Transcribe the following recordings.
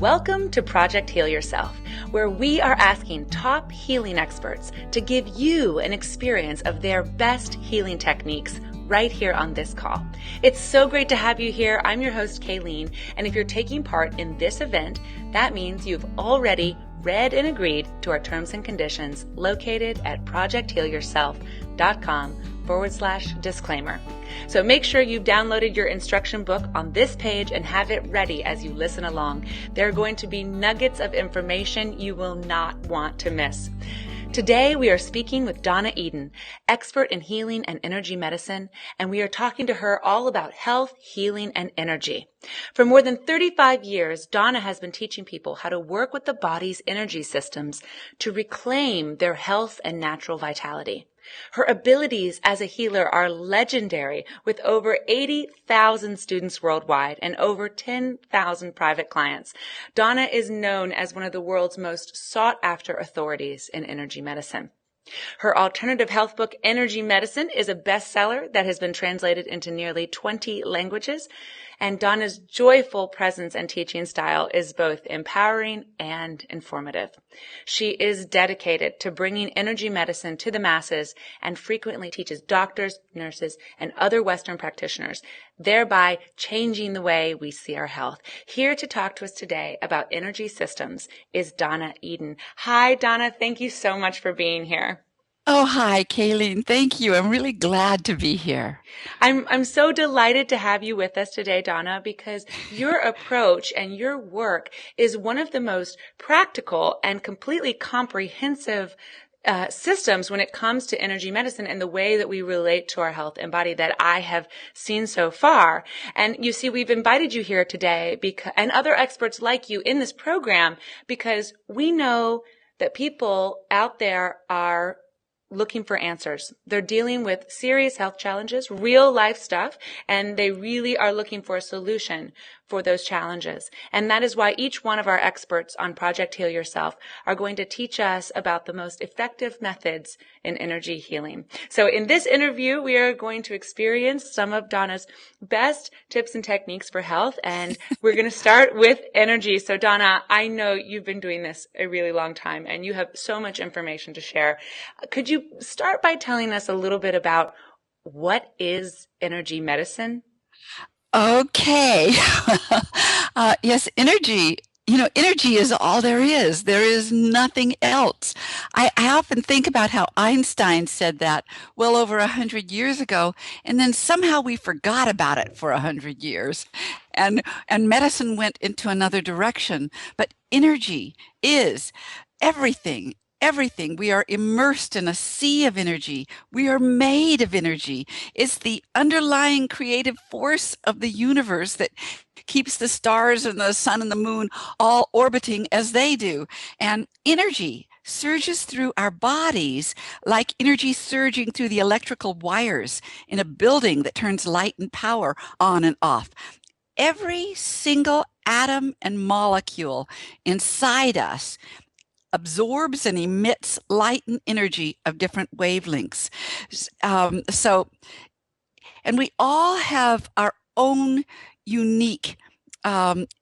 Welcome to Project Heal Yourself, where we are asking top healing experts to give you an experience of their best healing techniques right here on this call. It's so great to have you here. I'm your host, Kayleen, and if you're taking part in this event, that means you've already read and agreed to our terms and conditions located at projecthealyourself.com/disclaimer. So make sure you've downloaded your instruction book on this page and have it ready as you listen along. There are going to be nuggets of information you will not want to miss. Today, we are speaking with Donna Eden, expert in healing and energy medicine, and we are talking to her all about health, healing, and energy. For more than 35 years, Donna has been teaching people how to work with the body's energy systems to reclaim their health and natural vitality. Her abilities as a healer are legendary, with over 80,000 students worldwide and over 10,000 private clients. Donna is known as one of the world's most sought-after authorities in energy medicine. Her alternative health book, Energy Medicine, is a bestseller that has been translated into nearly 20 languages, and Donna's joyful presence and teaching style is both empowering and informative. She is dedicated to bringing energy medicine to the masses and frequently teaches doctors, nurses, and other Western practitioners, thereby changing the way we see our health. Here to talk to us today about energy systems is Donna Eden. Hi, Donna. Thank you so much for being here. Oh, hi, Kayleen. Thank you. I'm really glad to be here. I'm so delighted to have you with us today, Donna, because your approach and your work is one of the most practical and completely comprehensive systems when it comes to energy medicine and the way that we relate to our health and body that I have seen so far. And you see, we've invited you here today and other experts like you in this program because we know that people out there are looking for answers. They're dealing with serious health challenges, real life stuff, and they really are looking for a solution for those challenges. And that is why each one of our experts on Project Heal Yourself are going to teach us about the most effective methods in energy healing. So in this interview, we are going to experience some of Donna's best tips and techniques for health, and we're going to start with energy. So Donna, I know you've been doing this a really long time, and you have so much information to share. Could you start by telling us a little bit about what is energy medicine? Okay. Yes, energy. Energy is all there is. There is nothing else. I often think about how Einstein said that well over 100 years ago, and then somehow we forgot about it for 100 years, and medicine went into another direction. But energy is everything. Everything. We are immersed in a sea of energy. We are made of energy. It's the underlying creative force of the universe that keeps the stars and the sun and the moon all orbiting as they do. And energy surges through our bodies like energy surging through the electrical wires in a building that turns light and power on and off. Every single atom and molecule inside us absorbs and emits light and energy of different wavelengths. And we all have our own unique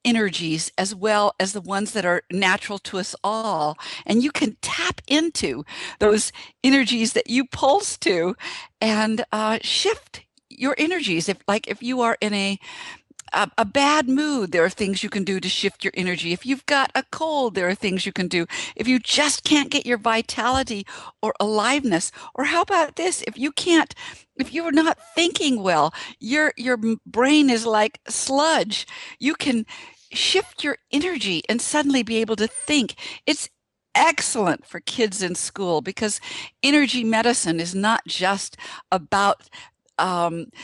energies as well as the ones that are natural to us all. And you can tap into those energies that you pulse to and shift your energies. If you are in a bad mood, there are things you can do to shift your energy. If you've got a cold, there are things you can do. If you just can't get your vitality or aliveness, or how about this? If you are not thinking well, your brain is like sludge. You can shift your energy and suddenly be able to think. It's excellent for kids in school because energy medicine is not just about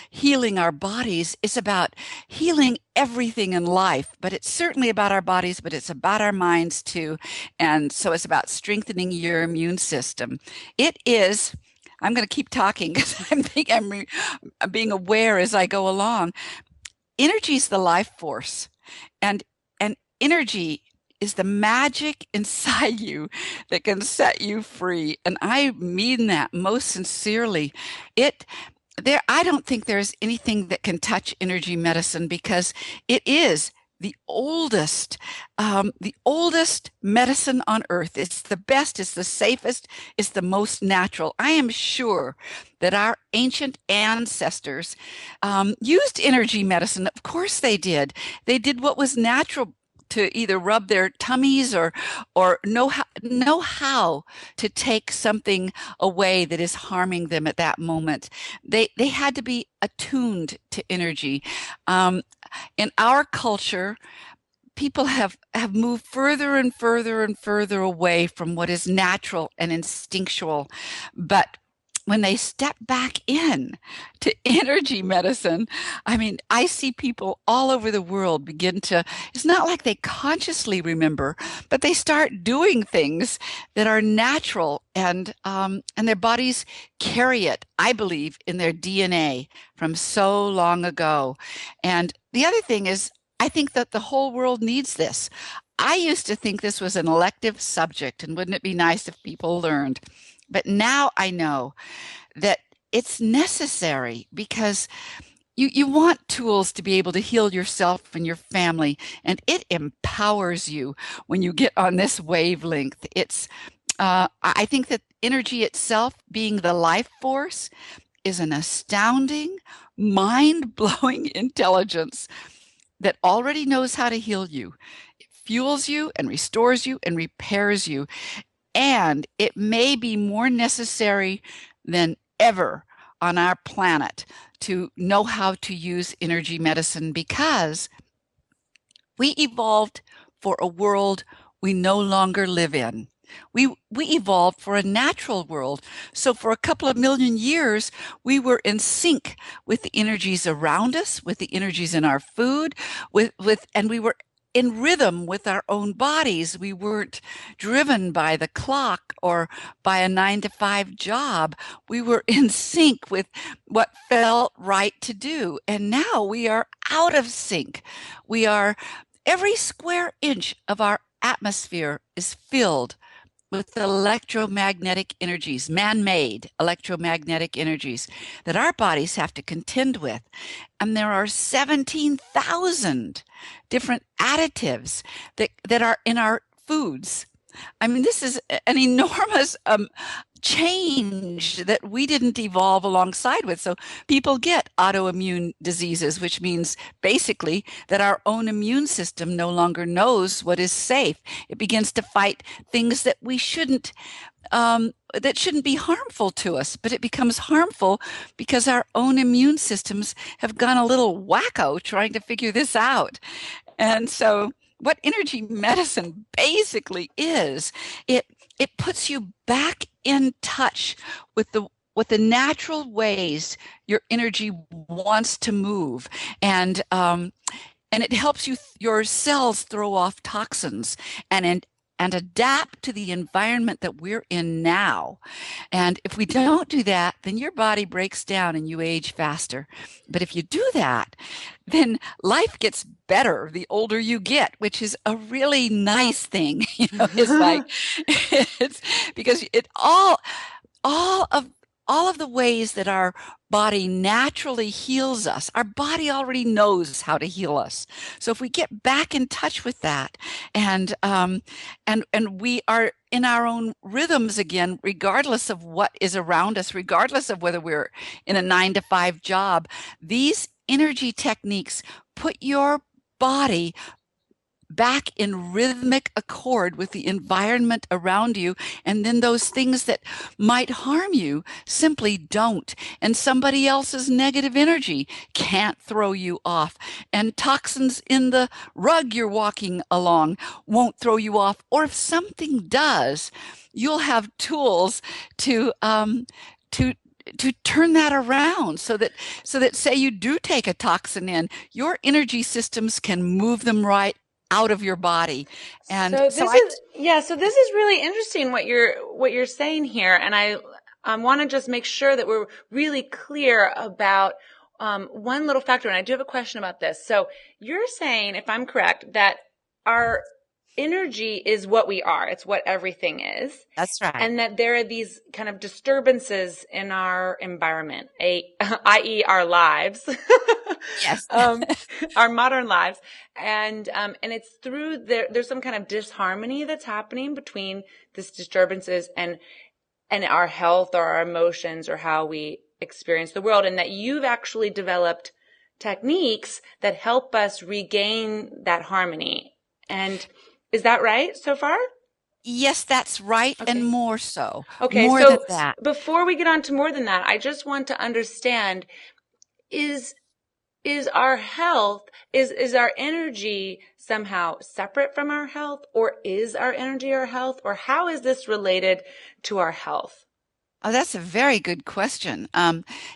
healing our bodies. It's about healing everything in life, but it's certainly about our bodies, but it's about our minds too. And so it's about strengthening your immune system. It is, I'm going to keep talking because I'm being aware as I go along. Energy is the life force, and energy is the magic inside you that can set you free. And I mean that most sincerely. I don't think there's anything that can touch energy medicine because it is the oldest medicine on earth. It's the best, it's the safest, it's the most natural. I am sure that our ancient ancestors used energy medicine. Of course they did. They did what was natural to either rub their tummies or know how to take something away that is harming them at that moment. They had to be attuned to energy. Um, in our culture, people have moved further and further and further away from what is natural and instinctual. But when they step back in to energy medicine, I mean, I see people all over the world begin to, it's not like they consciously remember, but they start doing things that are natural, and their bodies carry it, I believe, in their DNA from so long ago. And the other thing is, I think that the whole world needs this. I used to think this was an elective subject, and wouldn't it be nice if people learned? But now I know that it's necessary because you want tools to be able to heal yourself and your family, and it empowers you when you get on this wavelength. I think that energy itself, being the life force, is an astounding, mind-blowing intelligence that already knows how to heal you. It fuels you and restores you and repairs you. And it may be more necessary than ever on our planet to know how to use energy medicine, because we evolved for a world we no longer live in. We evolved for a natural world. So for a couple of million years, we were in sync with the energies around us, with the energies in our food, and we were in rhythm with our own bodies. We weren't driven by the clock or by a 9 to 5 job. We were in sync with what felt right to do. And now we are out of sync. Every square inch of our atmosphere is filled with electromagnetic energies, man-made electromagnetic energies that our bodies have to contend with. And there are 17,000 different additives that are in our foods. I mean, this is an enormous change that we didn't evolve alongside with. So people get autoimmune diseases, which means basically that our own immune system no longer knows what is safe. It begins to fight things that that shouldn't be harmful to us, but it becomes harmful because our own immune systems have gone a little wacko trying to figure this out. And so what energy medicine basically is, it puts you back in touch with the natural ways your energy wants to move, and it helps your cells throw off toxins and adapt to the environment that we're in now. And if we don't do that, then your body breaks down and you age faster. But if you do that, then life gets better the older you get, which is a really nice thing. It's like, it's because all of the ways that our body naturally heals us, our body already knows how to heal us. So if we get back in touch with that, and we are in our own rhythms again, regardless of what is around us, regardless of whether we're in a 9 to 5 job, these energy techniques put your body back in rhythmic accord with the environment around you. And then those things that might harm you simply don't. And somebody else's negative energy can't throw you off. And toxins in the rug you're walking along won't throw you off. Or if something does, you'll have tools to turn that around so that say you do take a toxin in, your energy systems can move them right out of your body. And so this is really interesting what you're saying here. And I want to just make sure that we're really clear about one little factor. And I do have a question about this. So you're saying, if I'm correct, that our energy is what we are. It's what everything is. That's right. And that there are these kind of disturbances in our environment, i.e. our lives, Yes. um, our modern lives. And it's through there's some kind of disharmony that's happening between these disturbances and our health or our emotions or how we experience the world. And that you've actually developed techniques that help us regain that harmony. And is that right so far? Yes, that's right, and Okay. more so. Okay. More than So that. before we get on to more than that, I just want to understand, is, is our health, is our energy somehow separate from our health, or is our energy our health, or how is this related to our health? Oh, that's a very good question.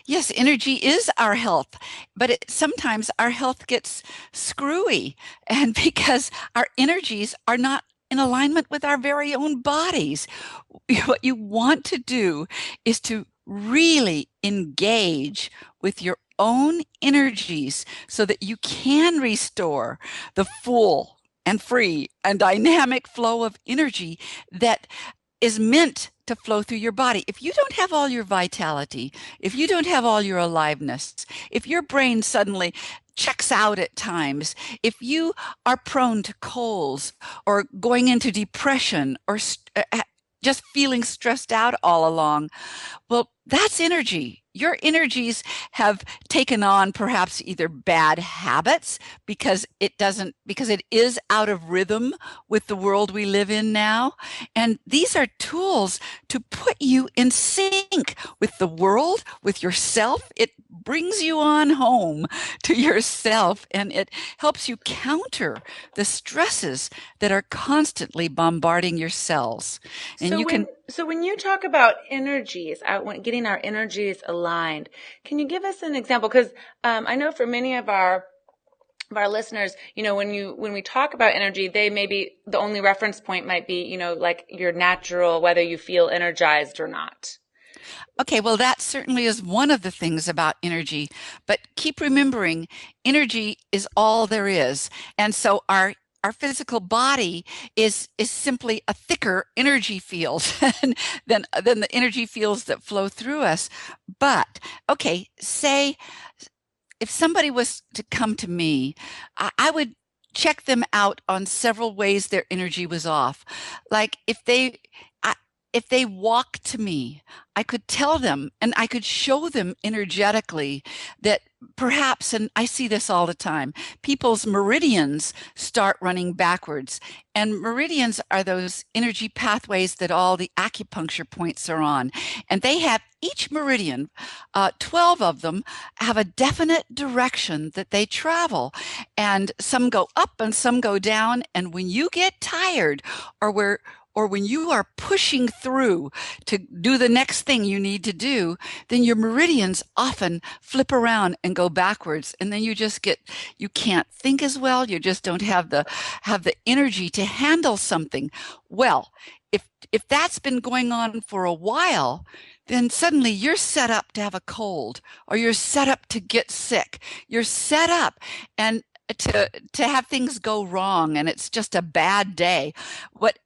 Yes, energy is our health, but sometimes our health gets screwy, and because our energies are not in alignment with our very own bodies. What you want to do is to really engage with your own energies so that you can restore the full and free and dynamic flow of energy that is meant to flow through your body. If you don't have all your vitality, if you don't have all your aliveness, if your brain suddenly checks out at times, if you are prone to colds or going into depression or just feeling stressed out all along, well, that's energy. Your energies have taken on perhaps either bad habits because it is out of rhythm with the world we live in now. And these are tools to put you in sync with the world, with yourself. It brings you on home to yourself, and it helps you counter the stresses that are constantly bombarding your cells. And So you can when you talk about energies, when getting our energies aligned, can you give us an example? Because I know for many of our listeners, when we talk about energy, they maybe the only reference point might be, like your natural, whether you feel energized or not. Okay, well, that certainly is one of the things about energy. But keep remembering, energy is all there is. And so our physical body is simply a thicker energy field than the energy fields that flow through us. But okay, say if somebody was to come to me, I would check them out on several ways their energy was off. Like if they walk to me, I could tell them and I could show them energetically that perhaps, and I see this all the time, people's meridians start running backwards. And meridians are those energy pathways that all the acupuncture points are on. And they have each meridian, 12 of them, have a definite direction that they travel. And some go up and some go down. And when you get tired or when you are pushing through to do the next thing you need to do, then your meridians often flip around and go backwards. And then you can't think as well. You just don't have the energy to handle something. Well, if that's been going on for a while, then suddenly you're set up to have a cold or you're set up to get sick. You're set up and to have things go wrong and it's just a bad day. What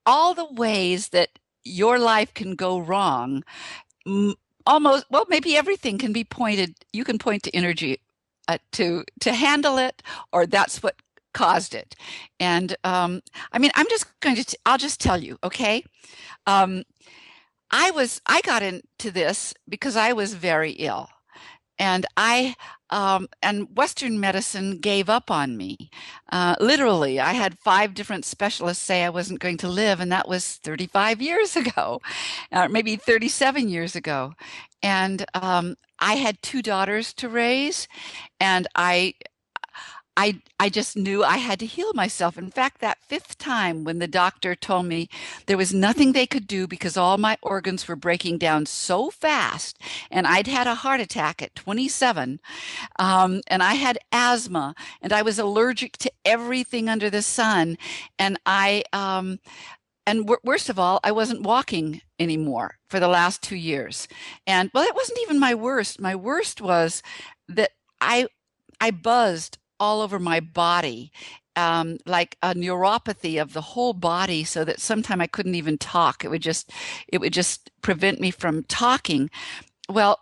all the ways that your life can go wrong, almost, well, maybe everything can be pointed, you can point to energy to handle it, or that's what caused it. And I mean, I'll just tell you, okay? Um, I got into this because I was very ill. And and Western medicine gave up on me. Literally, I had 5 different specialists say I wasn't going to live, and that was 35 years ago, maybe 37 years ago. And I had 2 daughters to raise, and I just knew I had to heal myself. In fact, that 5th time when the doctor told me there was nothing they could do because all my organs were breaking down so fast, and I'd had a heart attack at 27, and I had asthma, and I was allergic to everything under the sun, and worst of all, I wasn't walking anymore for the last 2 years. And well, it wasn't even my worst. My worst was that I buzzed all over my body. like a neuropathy of the whole body, so that sometime I couldn't even talk. It would just prevent me from talking. Well,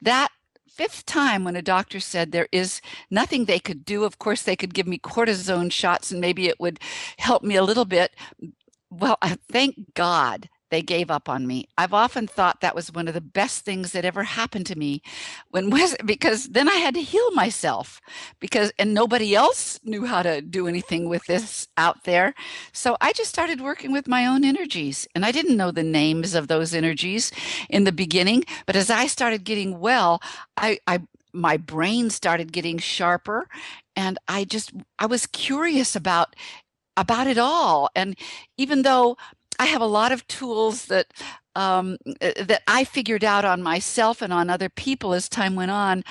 that fifth time when a doctor said there is nothing they could do, of course, they could give me cortisone shots and maybe it would help me a little bit. Well, thank God they gave up on me. I've often thought that was one of the best things that ever happened to me because then I had to heal myself and nobody else knew how to do anything with this out there. So I just started working with my own energies, and I didn't know the names of those energies in the beginning, but as I started getting well, I my brain started getting sharper, and I was curious about it all. And even though I have a lot of tools that I figured out on myself and on other people as time went on,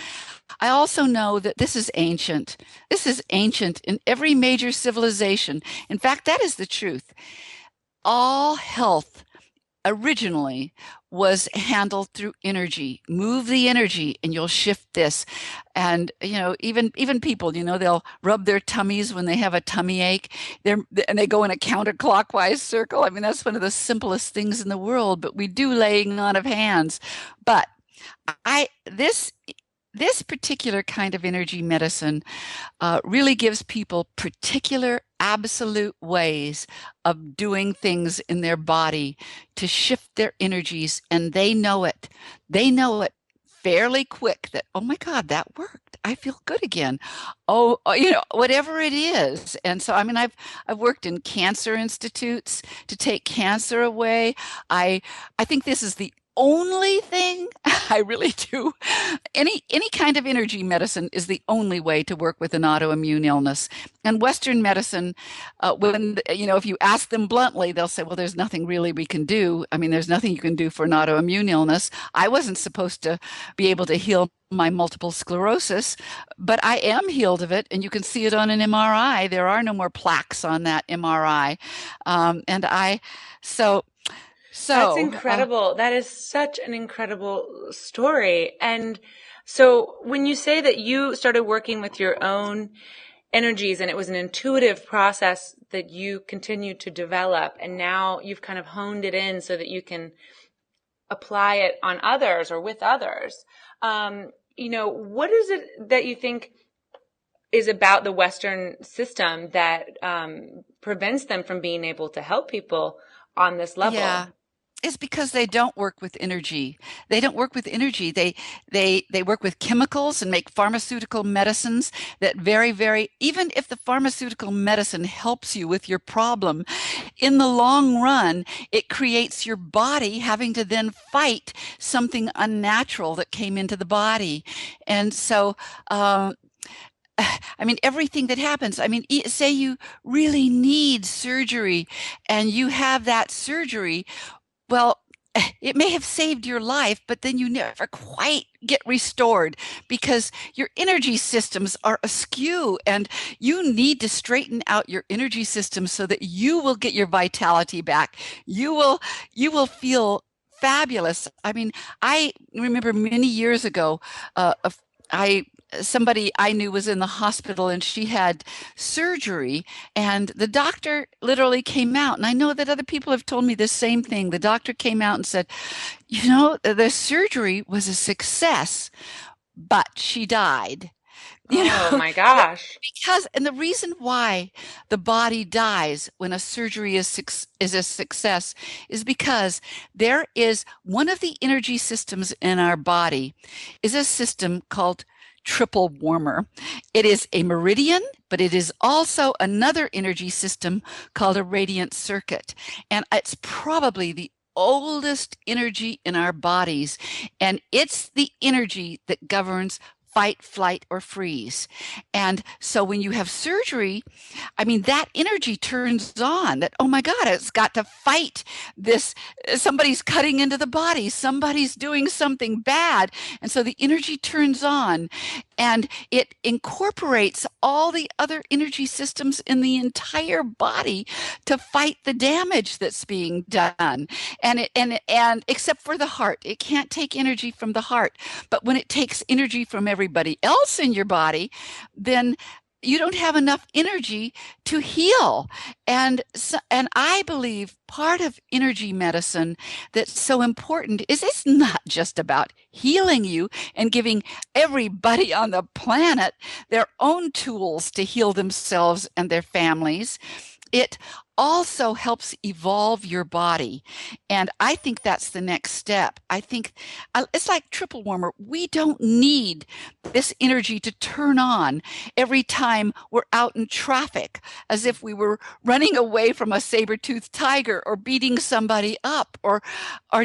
I also know that this is ancient. This is ancient in every major civilization. In fact, that is the truth. All health originally was handled through energy. Move the energy and you'll shift this. And even people, they'll rub their tummies when they have a tummy ache. And they go in a counterclockwise circle. I mean, that's one of the simplest things in the world, but we do laying on of hands. But I this particular kind of energy medicine really gives people particular absolute ways of doing things in their body to shift their energies, and they know it. They know it fairly quick that, oh my God, that worked. I feel good again. Oh, whatever it is. And so, I mean, I've worked in cancer institutes to take cancer away. I think this is the only thing I really do. Any kind of energy medicine is the only way to work with an autoimmune illness. And Western medicine, if you ask them bluntly, they'll say, well, there's nothing really we can do. I mean, there's nothing you can do for an autoimmune illness. I wasn't supposed to be able to heal my multiple sclerosis, but I am healed of it, and you can see it on an MRI. There are no more plaques on that MRI. That's incredible. That is such an incredible story. And so when you say that you started working with your own energies and it was an intuitive process that you continued to develop, and now you've kind of honed it in so that you can apply it on others or with others, what is it that you think is about the Western system that prevents them from being able to help people on this level? Yeah. It's because they don't work with energy. They don't work with energy. They work with chemicals and make pharmaceutical medicines that even if the pharmaceutical medicine helps you with your problem, in the long run, it creates your body having to then fight something unnatural that came into the body. And so, I mean, everything that happens, I mean, say you really need surgery and you have that surgery. Well, it may have saved your life, but then you never quite get restored because your energy systems are askew, and you need to straighten out your energy system so that you will get your vitality back. You will feel fabulous. I mean, I remember many years ago, somebody I knew was in the hospital and she had surgery, and the doctor literally came out. And I know that other people have told me the same thing. The doctor came out and said, the surgery was a success, but she died. Oh my gosh. And the reason why the body dies when a surgery is a success is because there is one of the energy systems in our body is a system called triple warmer. It is a meridian, but it is also another energy system called a radiant circuit. And it's probably the oldest energy in our bodies. And it's the energy that governs fight, flight, or freeze. And so when you have surgery, I mean, that energy turns on that, oh my God, it's got to fight this. Somebody's cutting into the body. Somebody's doing something bad. And so the energy turns on and it incorporates all the other energy systems in the entire body to fight the damage that's being done. And except for the heart, it can't take energy from the heart. But when it takes energy from everybody else in your body, then you don't have enough energy to heal. And I believe part of energy medicine that's so important is it's not just about healing you and giving everybody on the planet their own tools to heal themselves and their families. It also helps evolve your body. And I think that's the next step. I think it's like triple warmer. We don't need this energy to turn on every time we're out in traffic, as if we were running away from a saber-toothed tiger or beating somebody up, or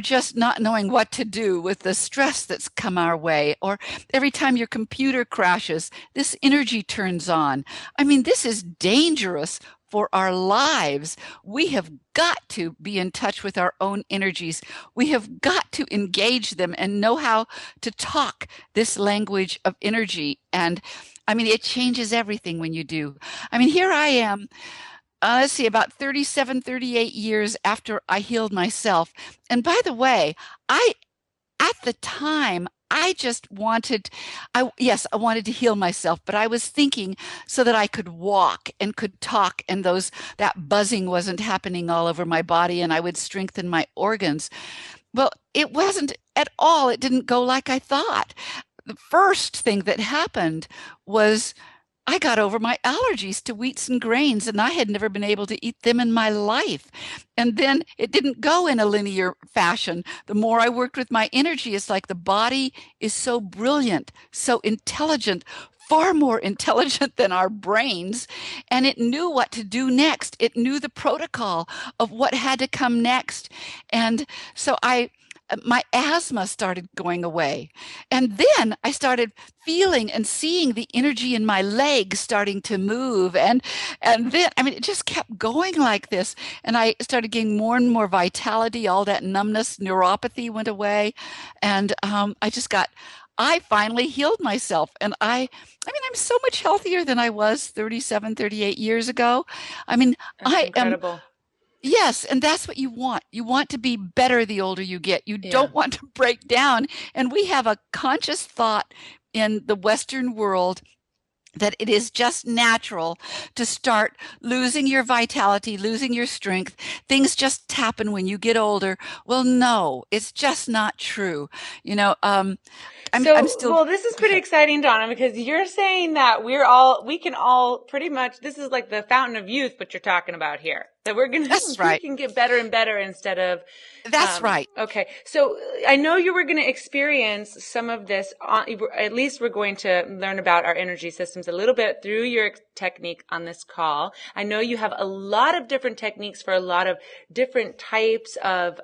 just not knowing what to do with the stress that's come our way, or every time your computer crashes, this energy turns on. I mean, this is dangerous for our lives. We have got to be in touch with our own energies. We have got to engage them and know how to talk this language of energy. And I mean, it changes everything when you do. I mean, here I am, let's see, about 37, 38 years after I healed myself. And by the way, at the time, I just wanted, yes, I wanted to heal myself, but I was thinking so that I could walk and could talk, and that buzzing wasn't happening all over my body, and I would strengthen my organs. Well, it wasn't at all. It didn't go like I thought. The first thing that happened was I got over my allergies to wheats and grains, and I had never been able to eat them in my life. And then it didn't go in a linear fashion. The more I worked with my energy, it's like the body is so brilliant, so intelligent, far more intelligent than our brains. And it knew what to do next. It knew the protocol of what had to come next. And so my asthma started going away. And then I started feeling and seeing the energy in my legs starting to move. And then, I mean, it just kept going like this. And I started getting more and more vitality. All that numbness, neuropathy went away. And I finally healed myself. And I mean, I'm so much healthier than I was 37, 38 years ago. I mean, That's incredible. Yes, and that's what you want. You want to be better the older you get. You don't want to break down. And we have a conscious thought in the Western world that it is just natural to start losing your vitality, losing your strength. Things just happen when you get older. Well, no, it's just not true. You know, I'm still. Well, this is pretty exciting, Donna, because you're saying that we can all pretty much, this is like the fountain of youth, what you're talking about here. That That's right. We can get better and better instead of. That's right. Okay. So I know you were going to experience some of this, at least we're going to learn about our energy systems a little bit through your technique on this call. I know you have a lot of different techniques for a lot of different types of,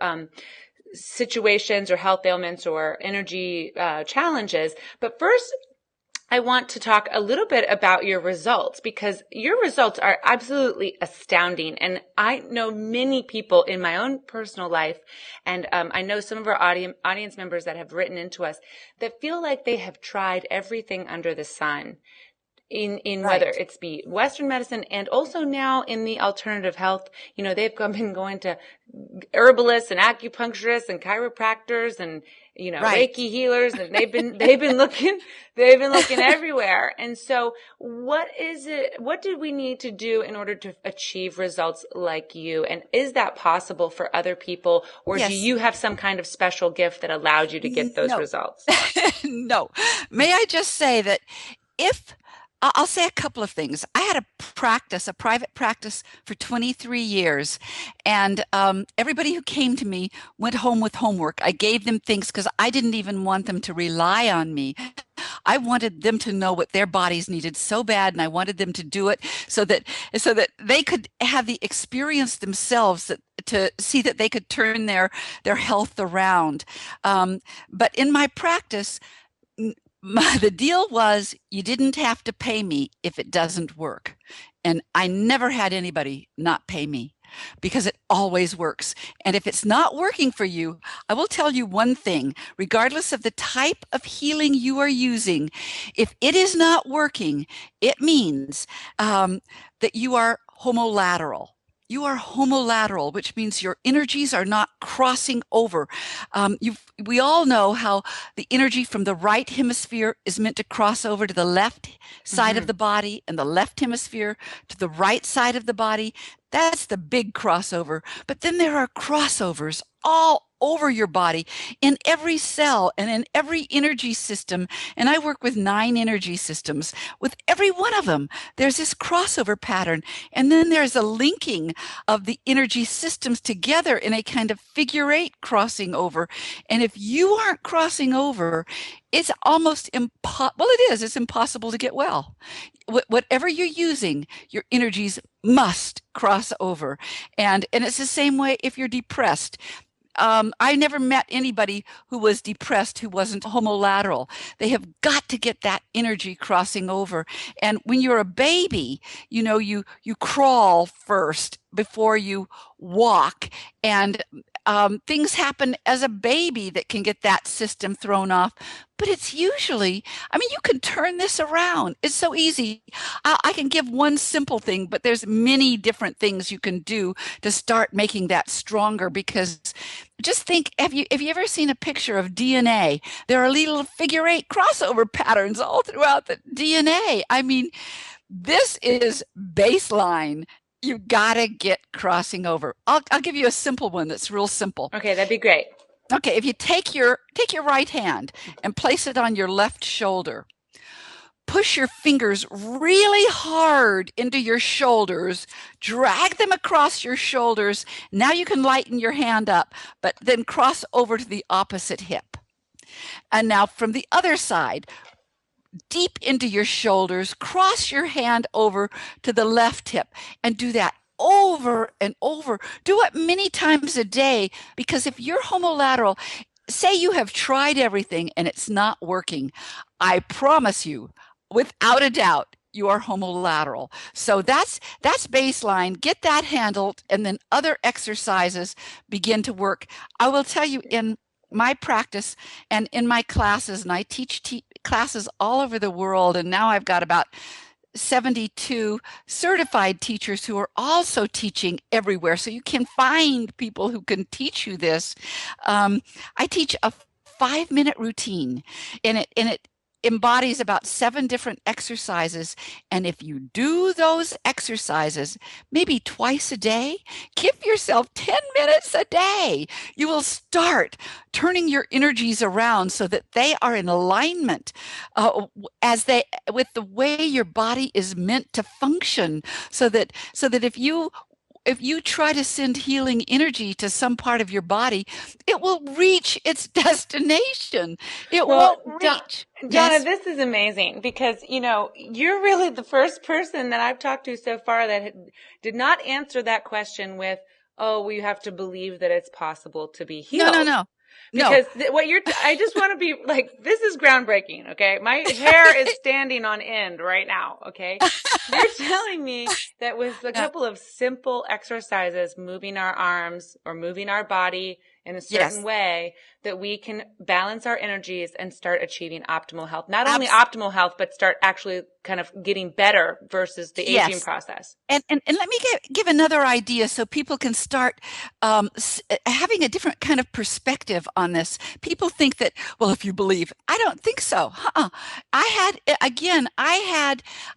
situations or health ailments or energy challenges. But first, I want to talk a little bit about your results, because your results are absolutely astounding. And I know many people in my own personal life, and I know some of our audience members that have written into us that feel like they have tried everything under the sun. In Right. whether it's be Western medicine and also now in the alternative health, they've been going to herbalists and acupuncturists and chiropractors and, Right. Reiki healers, and they've been looking everywhere. And so what do we need to do in order to achieve results like you? And is that possible for other people, or do Yes. you have some kind of special gift that allowed you to get those No. results? No. May I just say that if I'll say a couple of things. I had a private practice for 23 years, and everybody who came to me went home with homework. I gave them things because I didn't even want them to rely on me. I wanted them to know what their bodies needed so bad, and I wanted them to do it so that they could have the experience themselves, to see that they could turn their health around. But in my practice, the deal was you didn't have to pay me if it doesn't work. And I never had anybody not pay me, because it always works. And if it's not working for you, I will tell you one thing, regardless of the type of healing you are using, if it is not working, it means that you are homolateral. you are homolateral, which means your energies are not crossing over. We all know how the energy from the right hemisphere is meant to cross over to the left side of Hmm. the body and the left hemisphere to the right side of the body. That's the big crossover. But then there are crossovers all over your body in every cell and in every energy system. And I work with 9 energy systems. With every one of them, there's this crossover pattern. And then there's a linking of the energy systems together in a kind of figure 8 crossing over. And if you aren't crossing over, it's almost impossible. Well, it is. It's impossible to get well. Whatever you're using, your energies must cross over. And it's the same way if you're depressed. I never met anybody who was depressed who wasn't homolateral. They have got to get that energy crossing over. And when you're a baby, you crawl first before you walk. And things happen as a baby that can get that system thrown off. But it's usually, I mean, you can turn this around. It's so easy. I can give one simple thing, but there's many different things you can do to start making that stronger. Because just think, have you ever seen a picture of DNA? There are little figure 8 crossover patterns all throughout the DNA. I mean, this is baseline. You gotta get crossing over. I'll give you a simple one that's real simple. Okay, that'd be great. Okay, if you take your right hand and place it on your left shoulder, push your fingers really hard into your shoulders, drag them across your shoulders. Now you can lighten your hand up, but then cross over to the opposite hip. And now from the other side, deep into your shoulders, cross your hand over to the left hip and do that over and over. Do it many times a day, because if you're homolateral, say you have tried everything and it's not working, I promise you, without a doubt, you are homolateral. So that's baseline. Get that handled, and then other exercises begin to work. I will tell you, in my practice and in my classes, and I teach classes all over the world, and now I've got about 72 certified teachers who are also teaching everywhere. So you can find people who can teach you this. I teach a 5-minute routine, and it embodies about 7 different exercises. And if you do those exercises maybe twice a day, give yourself 10 minutes a day. You will start turning your energies around so that they are in alignment with the way your body is meant to function. So that if you try to send healing energy to some part of your body, it will reach its destination. It Well, won't reach. Donna, Yes. this is amazing because, you're really the first person that I've talked to so far that did not answer that question with, oh, we have to believe that it's possible to be No, no, healed. no. No. Because I just want to be like, this is groundbreaking, okay? My hair is standing on end right now, okay? You're telling me that with a No. couple of simple exercises, moving our arms or moving our body in a certain Yes. way, that we can balance our energies and start achieving optimal health. Not only Abs- optimal health, but start actually kind of getting better versus the aging yes. process. And let me give another idea so people can start having a different kind of perspective on this. People think that, well, if you believe, I don't think so. I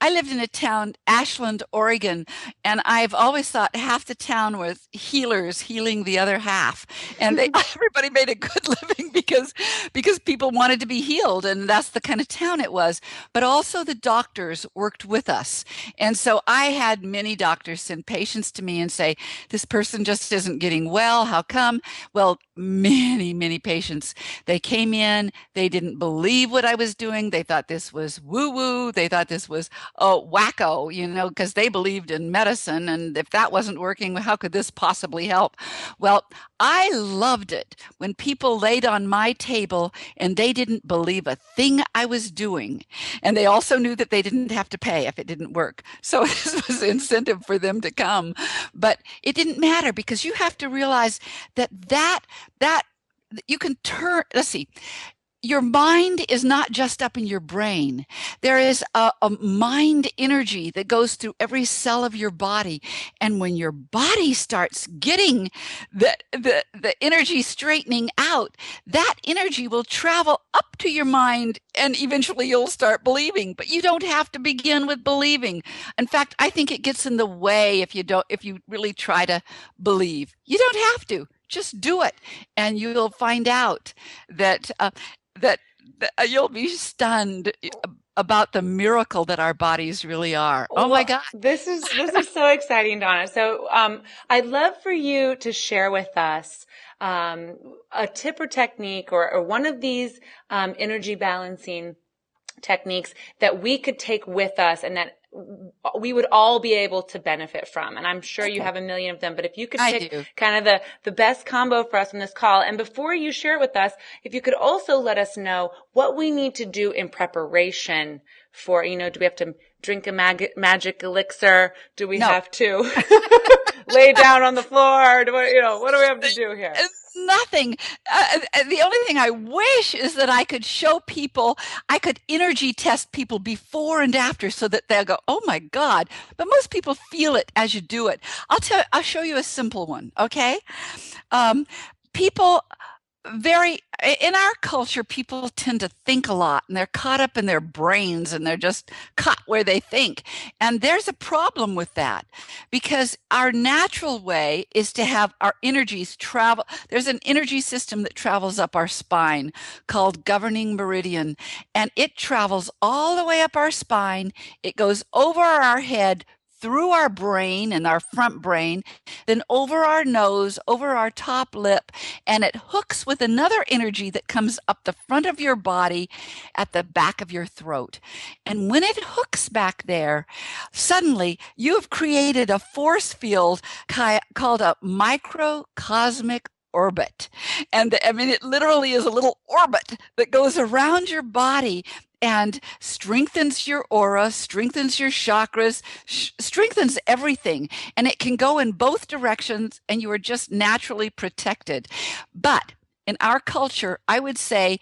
lived in a town, Ashland, Oregon, and I've always thought half the town was healers healing the other half. And everybody made a good living because people wanted to be healed, and that's the kind of town it was. But also the doctors worked with us. And so I had many doctors send patients to me and say, this person just isn't getting well. How come? Well, many, many patients, they came in, they didn't believe what I was doing. They thought this was woo-woo. They thought this was wacko, because they believed in medicine. And if that wasn't working, how could this possibly help? Well, I loved it when people laid on my table and they didn't believe a thing I was doing. And they also knew that they didn't have to pay if it didn't work. So this was incentive for them to come. But it didn't matter, because you have to realize that you can turn, let's see, your mind is not just up in your brain. There is a mind energy that goes through every cell of your body. And when your body starts getting the energy straightening out, that energy will travel up to your mind and eventually you'll start believing. But you don't have to begin with believing. In fact, I think it gets in the way if you really try to believe. You don't have to. Just do it, and you'll find out that that, that you'll be stunned about the miracle that our bodies really are. Oh my Well, God. this is so exciting, Donna. So, I'd love for you to share with us a tip or technique or one of these energy balancing techniques that we could take with us and that we would all be able to benefit from. And I'm sure you Okay. have a million of them, but if you could I pick do. kind of the best combo for us from this call, and before you share it with us, if you could also let us know what we need to do in preparation for, do we have to drink a magic elixir? Do we No. have to lay down on the floor? What do we have to do here? Nothing. The only thing I wish is that I could show people, I could energy test people before and after so that they'll go, oh my God. But most people feel it as you do it. I'll show you a simple one. Okay. People in our culture, people tend to think a lot and they're caught up in their brains and they're just caught where they think. And there's a problem with that because our natural way is to have our energies travel. There's an energy system that travels up our spine called governing meridian, and it travels all the way up our spine. It goes over our head, through our brain and our front brain, then over our nose, over our top lip, and it hooks with another energy that comes up the front of your body at the back of your throat. And when it hooks back there, suddenly you have created a force field called a microcosmic orbit. And it literally is a little orbit that goes around your body and strengthens your aura, strengthens your chakras, strengthens everything. And it can go in both directions, and you are just naturally protected. But in our culture, I would say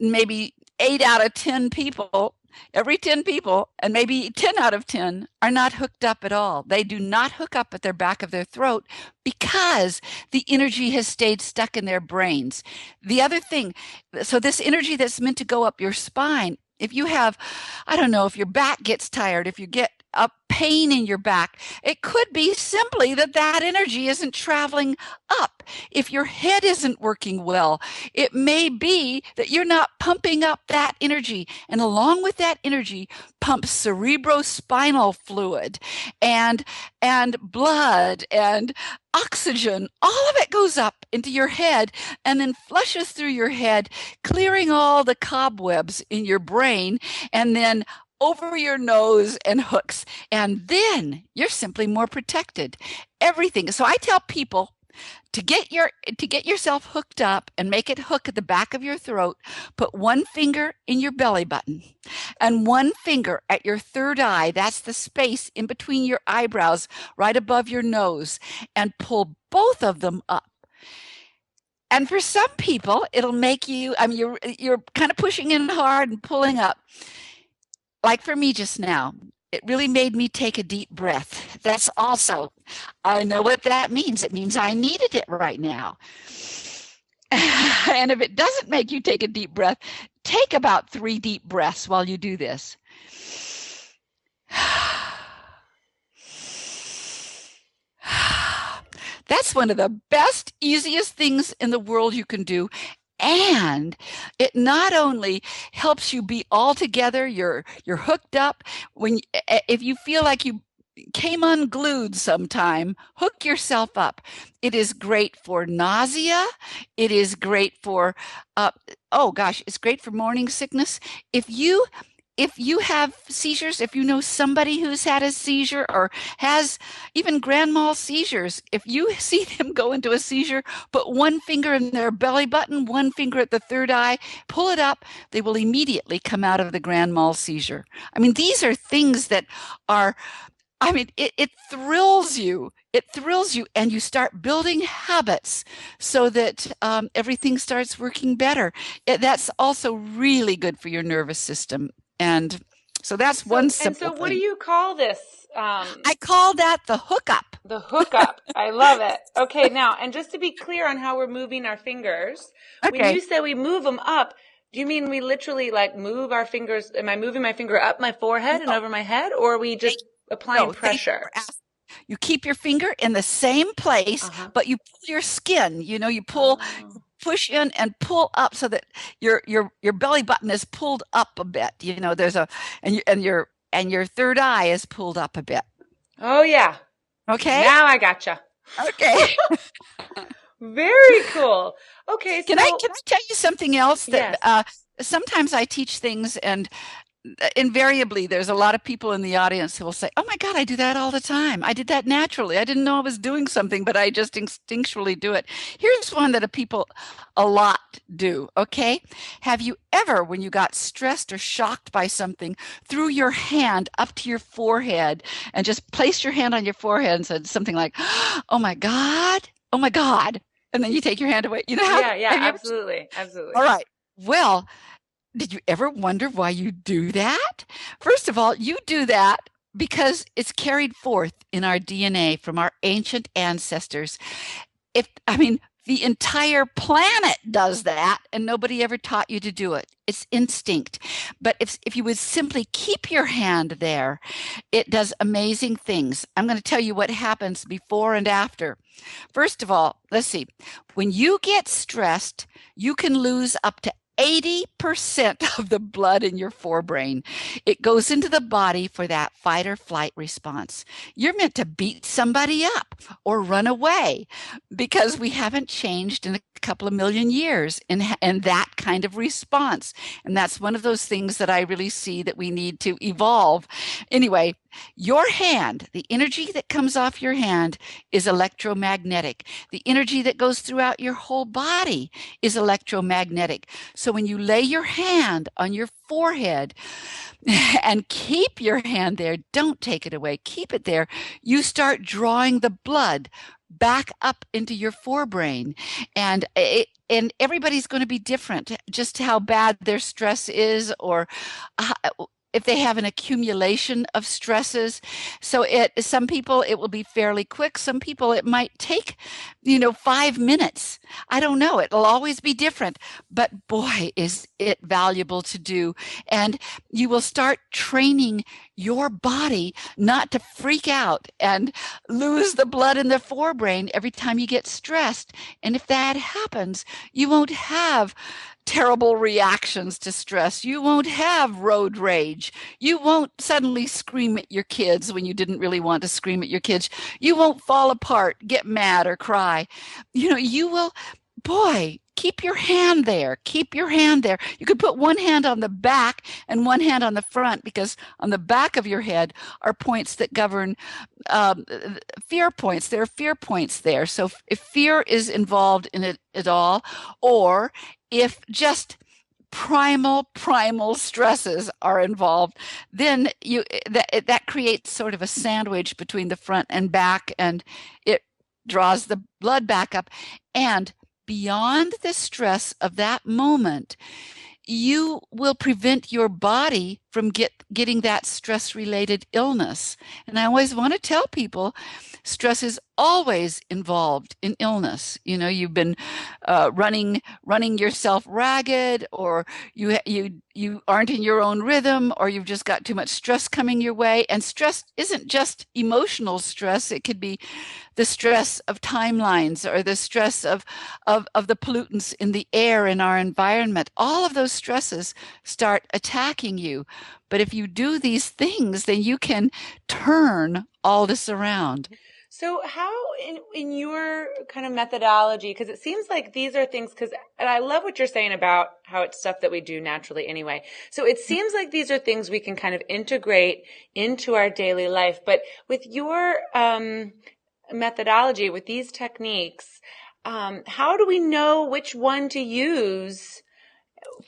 maybe 8 out of 10 people, every 10 people, and maybe 10 out of 10 are not hooked up at all. They do not hook up at their back of their throat because the energy has stayed stuck in their brains. The other thing, so this energy that's meant to go up your spine, if you have, I don't know, if your back gets tired, if you get a pain in your back, it could be simply that energy isn't traveling up. If your head isn't working well, it may be that you're not pumping up that energy. And along with that energy pumps cerebrospinal fluid and blood and oxygen. All of it goes up into your head and then flushes through your head, clearing all the cobwebs in your brain, and then over your nose and hooks. And then you're simply more protected. Everything. So I tell people to get yourself hooked up and make it hook at the back of your throat, put one finger in your belly button and one finger at your third eye. That's the space in between your eyebrows, right above your nose, and pull both of them up. And for some people, it'll make you, you're kind of pushing in hard and pulling up. Like for me just now, it really made me take a deep breath. That's also, I know what that means. It means I needed it right now. And if it doesn't make you take a deep breath, take about 3 deep breaths while you do this. That's one of the best, easiest things in the world you can do. And it not only helps you be all together, you're hooked up. If you feel like you came unglued sometime, hook yourself up. It is great for nausea. It is great for, it's great for morning sickness. If you have seizures, if you know somebody who's had a seizure or has even grand mal seizures, if you see them go into a seizure, put one finger in their belly button, one finger at the third eye, pull it up, they will immediately come out of the grand mal seizure. These are things that are I mean, it thrills you. It thrills you, and you start building habits so that everything starts working better. That's also really good for your nervous system. And so that's one So simple what do thing. you call this? I call that the hookup. The hookup. I love it. Okay, now, and just to be clear on how we're moving our fingers, when Okay. you say we move them up, do you mean we literally like move our fingers? Am I moving my finger up my forehead and No, over my head, or are we just thank, applying no, thank you pressure? for asking. You keep your finger in the same place, Uh-huh. but you pull your skin. You pull, Oh. push in and pull up so that your belly button is pulled up a bit. There's a and your third eye is pulled up a bit. Oh yeah. Okay? Now I gotcha. Okay. Very cool. Okay, Can so I tell you something else that yes. sometimes I teach things and invariably there's a lot of people in the audience who will say, "Oh my God, I do that all the time. I did that naturally. I didn't know I was doing something, but I just instinctually do it." Here's one that people a lot do, okay? Have you ever, when you got stressed or shocked by something, threw your hand up to your forehead and just placed your hand on your forehead and said something like, "Oh my God, oh my God," and then you take your hand away? You know how Yeah, yeah, have you ever? absolutely. All Absolutely. right. Well, did you ever wonder why you do that? First of all, you do that because it's carried forth in our DNA from our ancient ancestors. I mean, the entire planet does that, and nobody ever taught you to do it. It's instinct. But if you would simply keep your hand there, it does amazing things. I'm going to tell you what happens before and after. First of all, let's see. When you get stressed, you can lose up to 80% of the blood in your forebrain. It goes into the body for that fight or flight response. You're meant to beat somebody up or run away because we haven't changed in a couple of million years in that kind of response. And that's one of those things that I really see that we need to evolve. Anyway, your hand, the energy that comes off your hand is electromagnetic. The energy that goes throughout your whole body is electromagnetic. So when you lay your hand on your forehead and keep your hand there, don't take it away, keep it there, you start drawing the blood back up into your forebrain. And everybody's going to be different, just how bad their stress is or if they have an accumulation of stresses. So some people it will be fairly quick. Some people it might take, 5 minutes. I don't know. It'll always be different. But boy, is it valuable to do. And you will start training your body not to freak out and lose the blood in the forebrain every time you get stressed. And if that happens, you won't have terrible reactions to stress. You won't have road rage. You won't suddenly scream at your kids when you didn't really want to scream at your kids. You won't fall apart, get mad, or cry. You will, boy, keep your hand there. Keep your hand there. You could put one hand on the back and one hand on the front because on the back of your head are points that govern um, fear points. There are fear points there. So if fear is involved in it at all, or if just primal stresses are involved, then that creates sort of a sandwich between the front and back, and it draws the blood back up. And beyond the stress of that moment, you will prevent your body from getting that stress related illness. And I always want to tell people stress is always involved in illness. You've been running yourself ragged, or you aren't in your own rhythm, or you've just got too much stress coming your way. And stress isn't just emotional stress. It could be the stress of timelines or the stress of the pollutants in the air in our environment. All of those stresses start attacking you. But if you do these things, then you can turn all this around. So how in your kind of methodology, because it seems like these are things, and I love what you're saying about how it's stuff that we do naturally anyway. So it seems like these are things we can kind of integrate into our daily life. But with your methodology, with these techniques, how do we know which one to use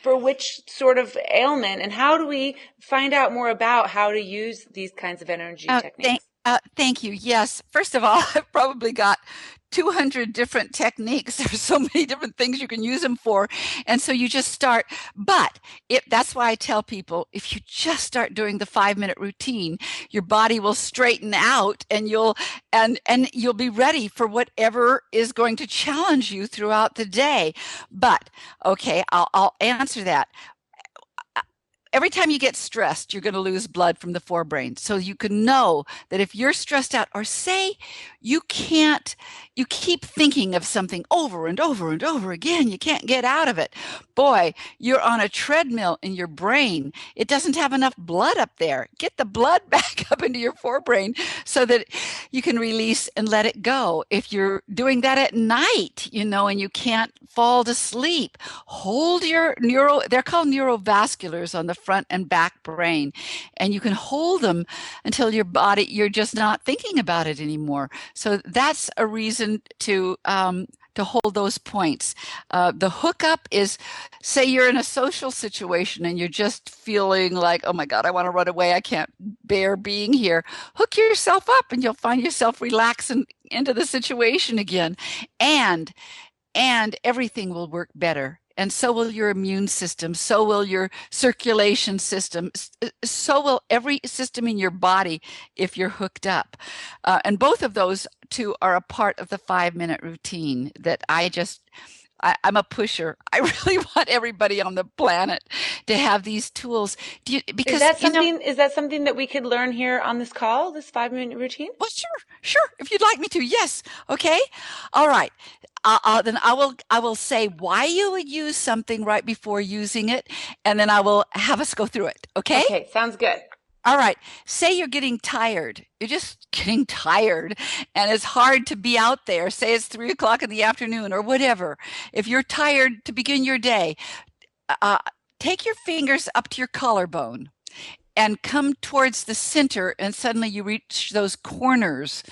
for which sort of ailment, and how do we find out more about how to use these kinds of energy techniques? Thank you. Yes. First of all, I've probably got 200 different techniques. There's so many different things you can use them for. And so you just start. But that's why I tell people, if you just start doing the 5-minute routine, your body will straighten out and you'll be ready for whatever is going to challenge you throughout the day. But okay, I'll answer that. Every time you get stressed, you're going to lose blood from the forebrain. So you can know that if you're stressed out, or say you keep thinking of something over and over and over again, you can't get out of it. Boy, you're on a treadmill in your brain. It doesn't have enough blood up there. Get the blood back up into your forebrain so that you can release and let it go. If you're doing that at night, and you can't fall to sleep, hold your they're called neurovasculars on the front and back brain, and you can hold them until you're just not thinking about it anymore. So that's a reason to hold those points. The hookup is, say you're in a social situation and you're just feeling like, oh my God, I want to run away. I can't bear being here. Hook yourself up and you'll find yourself relaxing into the situation again. And everything will work better. And so will your immune system. So will your circulation system. So will every system in your body if you're hooked up. And both of those two are a part of the 5-minute routine that I'm a pusher. I really want everybody on the planet to have these tools. Because is that something that we could learn here on this call, this 5-minute routine? Well, sure. If you'd like me to, yes. Okay. All right. Then I will say why you would use something right before using it, and then I will have us go through it. Okay. Okay. Sounds good. All right. Say you're getting tired. You're just getting tired and it's hard to be out there. Say it's 3:00 in the afternoon or whatever. If you're tired to begin your day, take your fingers up to your collarbone and come towards the center, and suddenly you reach those corners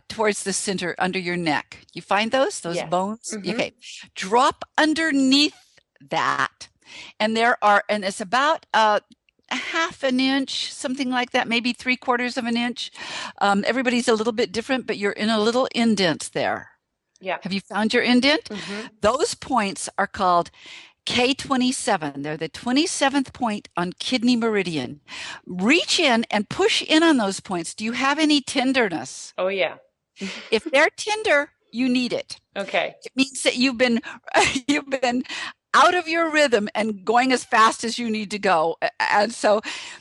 towards the center under your neck. You find those Yes. bones? Mm-hmm. Okay. Drop underneath that. And it's about a half an inch, something like that, maybe 3/4 of an inch. Everybody's a little bit different, but you're in a little indent there. Yeah. Have you found your indent? Mm-hmm. Those points are called K27. They're the 27th point on kidney meridian. Reach in and push in on those points. Do you have any tenderness? Oh, yeah. If they're tender, you need it. Okay. It means that you've been out of your rhythm and going as fast as you need to go. And so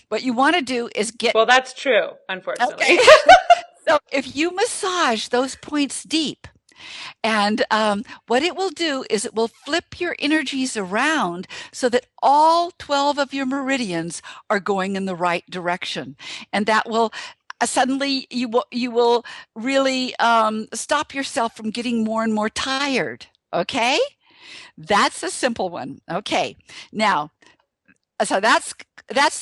what you want to do is Well, that's true, unfortunately. Okay. So if you massage those points deep, and what it will do is it will flip your energies around so that all 12 of your meridians are going in the right direction. And that will suddenly, you will really stop yourself from getting more and more tired. Okay? That's a simple one. Okay. Now, so that's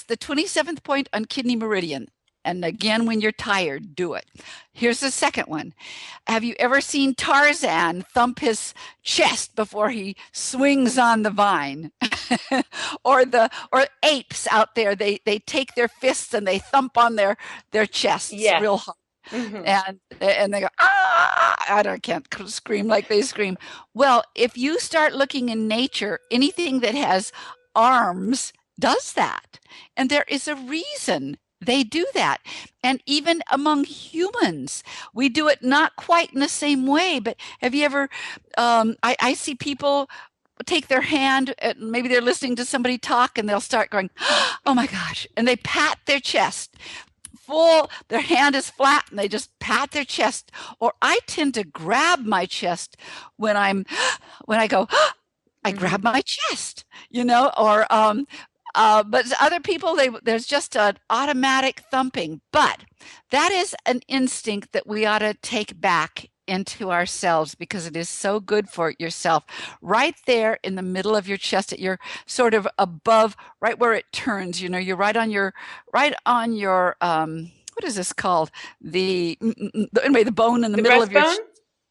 the 27th point on kidney meridian. And again, when you're tired, do it. Here's the second one. Have you ever seen Tarzan thump his chest before he swings on the vine? or apes out there, they take their fists and they thump on their chests real hard. Mm-hmm. And they go, I can't scream like they scream. Well, if you start looking in nature, anything that has arms does that. And there is a reason they do that. And even among humans, we do it not quite in the same way. But have you ever, I see people take their hand, maybe they're listening to somebody talk and they'll start going, oh my gosh. And they pat their chest. Their hand is flat and they just pat their chest. Or I tend to grab my chest when I go, I grab my chest, or but other people, there's just an automatic thumping. But that is an instinct that we ought to take back into ourselves because it is so good for yourself. Right there in the middle of your chest, at your sort of above, right where it turns. You're right on your what is this called? The bone in the middle of your chest.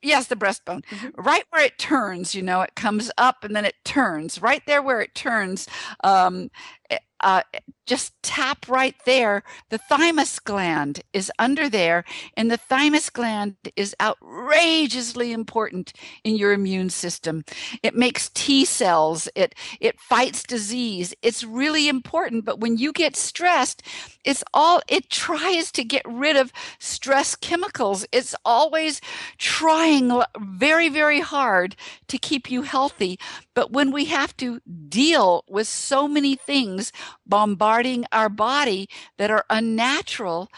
Yes, the breastbone. Mm-hmm. Right where it turns, it comes up and then it turns. Right there where it turns, just tap right there. The thymus gland is under there, and the thymus gland is outrageously important in your immune system. It makes T cells. It fights disease. It's really important. But when you get stressed, it tries to get rid of stress chemicals. It's always trying very, very hard to keep you healthy. But when we have to deal with so many things bombarding our body that are unnatural,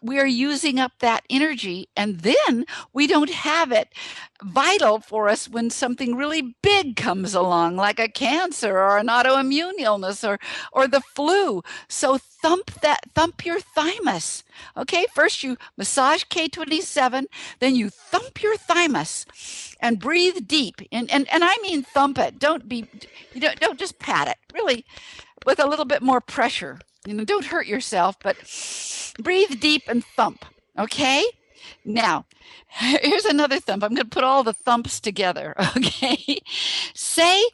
we are using up that energy, and then we don't have it vital for us when something really big comes along, like a cancer or an autoimmune illness or the flu. So thump your thymus. Okay, first you massage K27, then you thump your thymus and breathe deep. And I mean thump it. Don't just pat it. Really, with a little bit more pressure. Don't hurt yourself, but breathe deep and thump. Okay? Now, here's another thump. I'm going to put all the thumps together. Okay? Say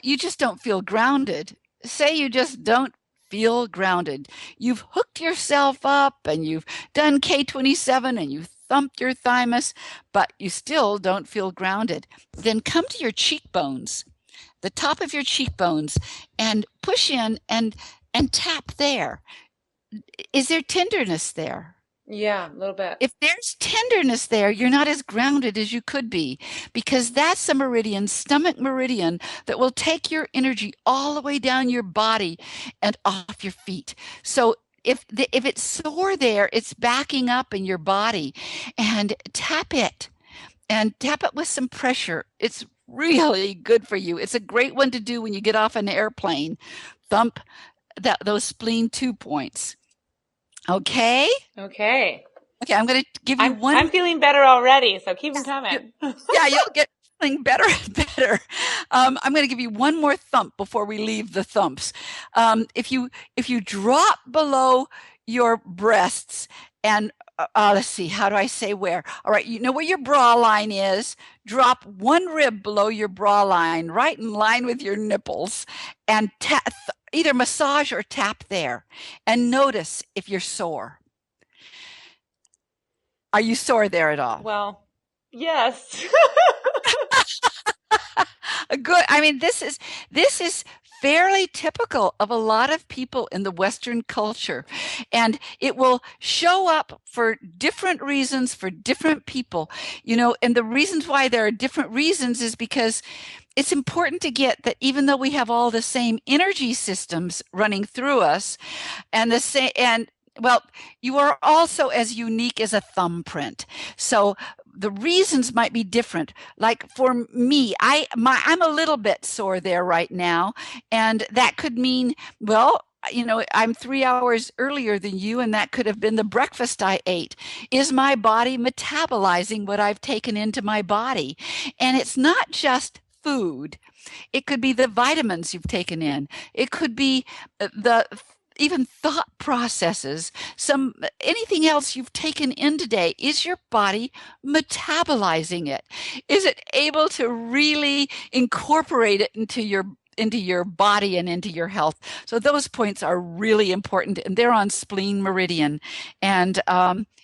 you just don't feel grounded. Say you just don't feel grounded. You've hooked yourself up and you've done K27 and you've thumped your thymus, but you still don't feel grounded. Then come to your cheekbones, the top of your cheekbones, and push in and tap there. Is there tenderness there? Yeah, a little bit. If there's tenderness there, you're not as grounded as you could be, because that's a meridian, stomach meridian, that will take your energy all the way down your body and off your feet. So if it's sore there, it's backing up in your body, and tap it with some pressure. It's really good for you. It's a great one to do when you get off an airplane. Thump those spleen 2 points. Okay? Okay. Okay, I'm going to give you one. I'm feeling better already, so keep them coming. Yeah, you'll get feeling better and better. I'm going to give you one more thump before we leave the thumps. If you drop below your breasts and let's see, how do I say where? All right, you know where your bra line is. Drop one rib below your bra line, right in line with your nipples, and either massage or tap there. And notice if you're sore. Are you sore there at all? Well, yes. Good. I mean, this is fairly typical of a lot of people in the Western culture, and it will show up for different reasons for different people, and the reasons why there are different reasons is because it's important to get that even though we have all the same energy systems running through us well, you are also as unique as a thumbprint. So the reasons might be different. Like for me, I'm a little bit sore there right now. And that could mean, well, I'm 3 hours earlier than you, and that could have been the breakfast I ate. Is my body metabolizing what I've taken into my body? And it's not just food. It could be the vitamins you've taken in. It could be even thought processes, anything else you've taken in today. Is your body metabolizing it? Is it able to really incorporate it into your body and into your health? So those points are really important, and they're on spleen meridian. And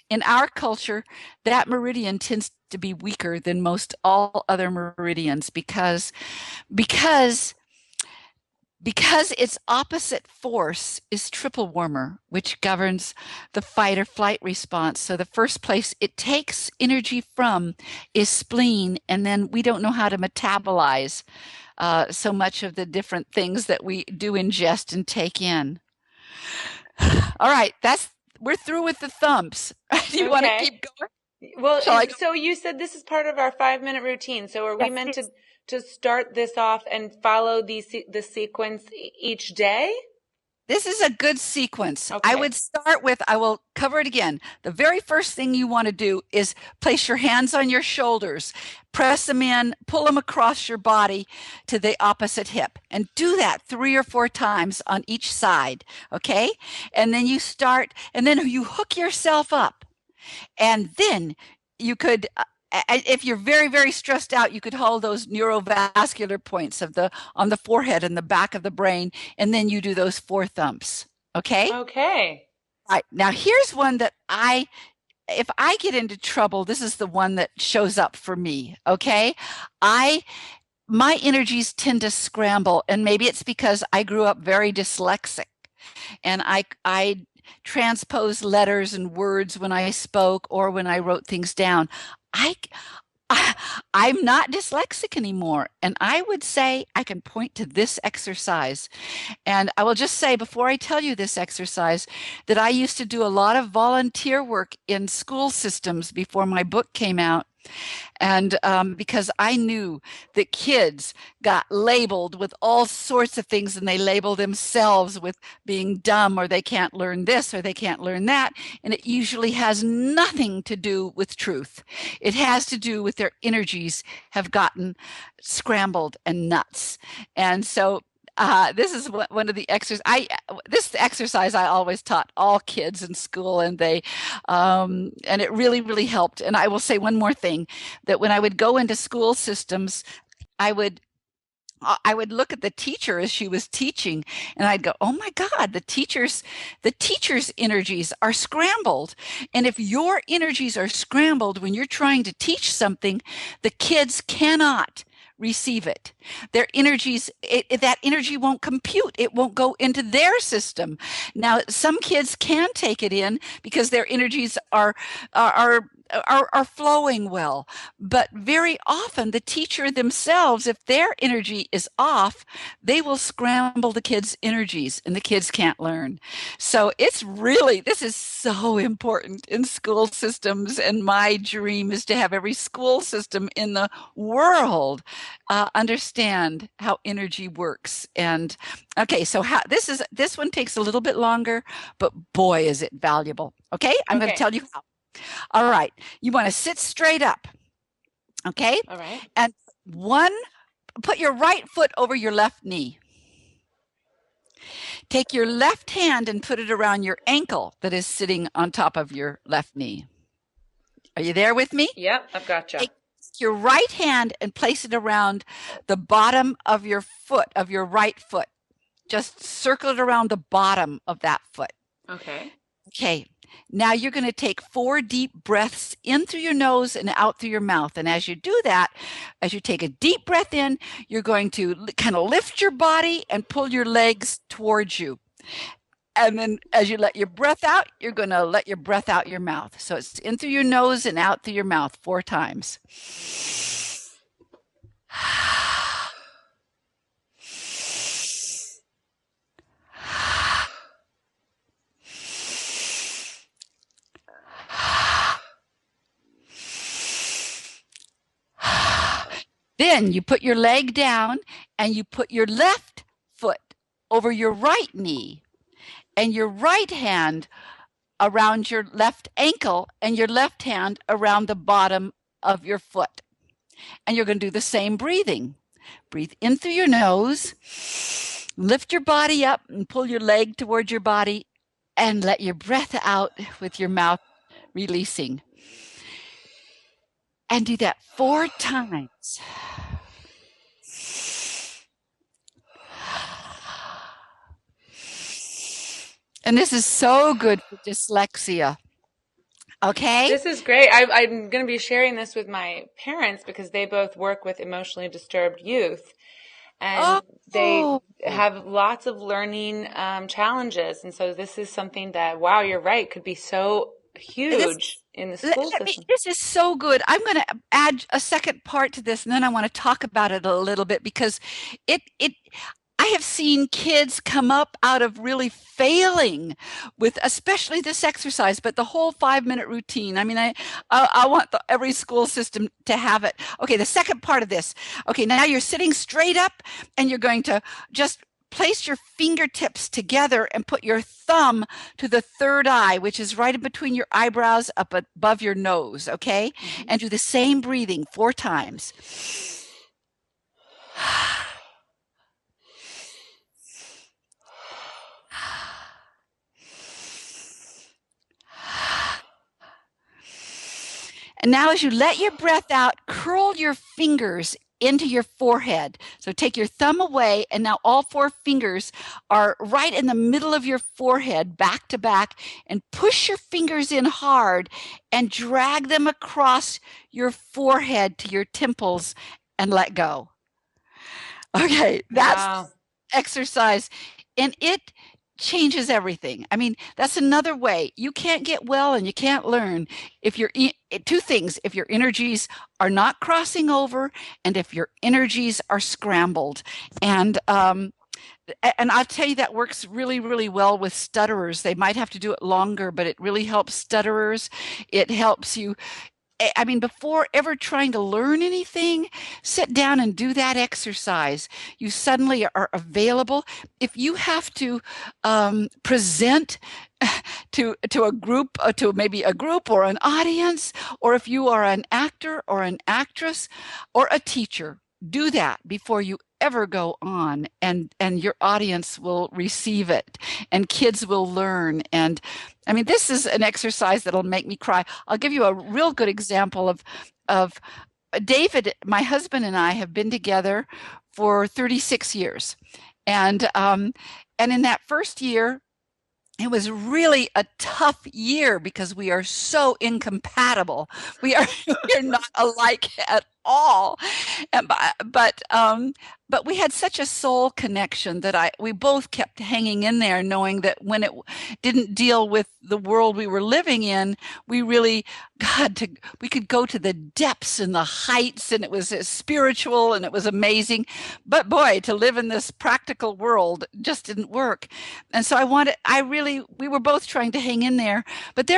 in our culture, that meridian tends to be weaker than most all other meridians because its opposite force is triple warmer, which governs the fight or flight response. So the first place it takes energy from is spleen, and then we don't know how to metabolize so much of the different things that we do ingest and take in. All right, we're through with the thumps. Do you want to keep going? Well, so you said this is part of our 5-minute routine. So are we meant to start this off and follow the sequence each day? This is a good sequence. Okay. I would start with, I will cover it again. The very first thing you want to do is place your hands on your shoulders, press them in, pull them across your body to the opposite hip, and do that 3 or 4 times on each side, okay? And then and then you hook yourself up. And then you could if you're very, very stressed out, you could hold those neurovascular points on the forehead and the back of the brain, and then you do those 4 thumps. Okay? Okay. All right. Now here's one that if I get into trouble, this is the one that shows up for me. Okay? My energies tend to scramble, and maybe it's because I grew up very dyslexic, and I transpose letters and words when I spoke or when I wrote things down. I, I I'm not dyslexic anymore, and I would say I can point to this exercise. And I will just say before I tell you this exercise that I used to do a lot of volunteer work in school systems before my book came out. And because I knew that kids got labeled with all sorts of things, and they label themselves with being dumb, or they can't learn this, or they can't learn that. And it usually has nothing to do with truth. It has to do with their energies have gotten scrambled and nuts. And so this is one of the exercises. This exercise I always taught all kids in school, and and it really, really helped. And I will say one more thing: that when I would go into school systems, I would I would look at the teacher as she was teaching, and I'd go, "Oh my God, the teacher's energies are scrambled." And if your energies are scrambled when you're trying to teach something, the kids cannot receive it. Their energies, that energy won't compute. It won't go into their system. Now, some kids can take it in because their energies are flowing well. But very often the teacher themselves, if their energy is off, they will scramble the kids' energies, and the kids can't learn. So this is so important in school systems. And my dream is to have every school system in the world understand how energy works. And okay, so this one takes a little bit longer, but boy, is it valuable. Okay, I'm going to tell you how. All right. You want to sit straight up. Okay. All right. And put your right foot over your left knee. Take your left hand and put it around your ankle that is sitting on top of your left knee. Are you there with me? Yep, I've got you. Take your right hand and place it around the bottom of your foot, of your right foot. Just circle it around the bottom of that foot. Okay. Okay. Now you're going to take 4 deep breaths in through your nose and out through your mouth. And as you do that, as you take a deep breath in, you're going to kind of lift your body and pull your legs towards you. And then as you let your breath out, you're going to let your breath out your mouth. So it's in through your nose and out through your mouth 4 times. Then you put your leg down and you put your left foot over your right knee and your right hand around your left ankle and your left hand around the bottom of your foot. And you're going to do the same breathing. Breathe in through your nose, lift your body up and pull your leg towards your body, and let your breath out with your mouth releasing. And do that 4 times. And this is so good for dyslexia. Okay? This is great. I'm going to be sharing this with my parents because they both work with emotionally disturbed youth. And they have lots of learning challenges. And so this is something that, wow, you're right, could be so huge in the school system. This is so good. I'm going to add a second part to this, and then I want to talk about it a little bit because I have seen kids come up out of really failing with especially this exercise, but the whole 5-minute routine. I mean, I want every school system to have it. Okay, the second part of this. Okay, now you're sitting straight up and you're going to just place your fingertips together and put your thumb to the third eye, which is right in between your eyebrows up above your nose, okay? Mm-hmm. And do the same breathing 4 times. And now as you let your breath out, curl your fingers into your forehead. So take your thumb away, and now all four fingers are right in the middle of your forehead, back to back, and push your fingers in hard and drag them across your forehead to your temples and let go. Okay, that's Wow. exercise, and it changes everything. I mean, that's another way. You can't get well and you can't learn if you're two things: if your energies are not crossing over, and if your energies are scrambled. And and I'll tell you, that works really, really well with stutterers. They might have to do it longer, but it really helps stutterers. It helps you. I mean, before ever trying to learn anything, sit down and do that exercise. You suddenly are available. If you have to present to a group, to maybe a group or an audience, or if you are an actor or an actress or a teacher, do that before you ever go on, and your audience will receive it, and kids will learn. And I mean, this is an exercise that'll make me cry. I'll give you a real good example of David. My husband and I have been together for 36 years, and in that first year, it was really a tough year because we are so incompatible. We're not alike at all. And, but we had such a soul connection that we both kept hanging in there, knowing that when it didn't deal with the world we were living in, we really, we could go to the depths and the heights, and it was spiritual and it was amazing. But boy, to live in this practical world just didn't work. And so we were both trying to hang in there, but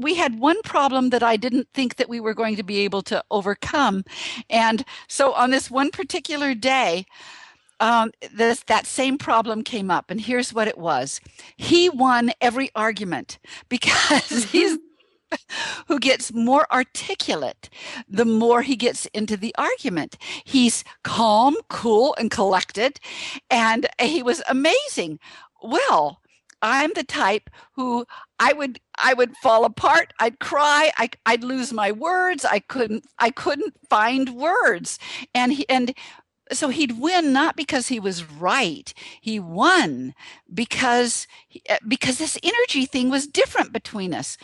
we had one problem that I didn't think that we were going to be able to overcome. And so on this one particular day, that same problem came up, and here's what it was. He won every argument because he's who gets more articulate the more he gets into the argument. He's calm, cool, and collected, and he was amazing. Well, I'm the type who I would fall apart. I'd cry. I'd lose my words. I couldn't find words. And so he'd win not because he was right. He won because this energy thing was different between us.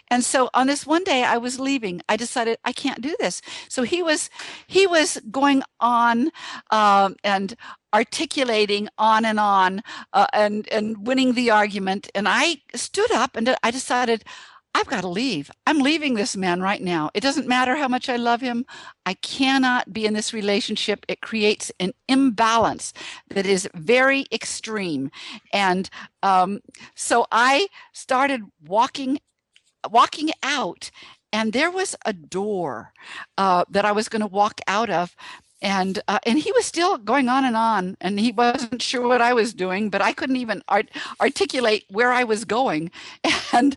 And so on this one day I was leaving, I decided I can't do this. So he was going on and articulating on and winning the argument. And I stood up and I decided, I've got to leave. I'm leaving this man right now. It doesn't matter how much I love him. I cannot be in this relationship. It creates an imbalance that is very extreme. And so I started walking out, and there was a door that I was going to walk out of. And he was still going on, and he wasn't sure what I was doing, but I couldn't even articulate where I was going. And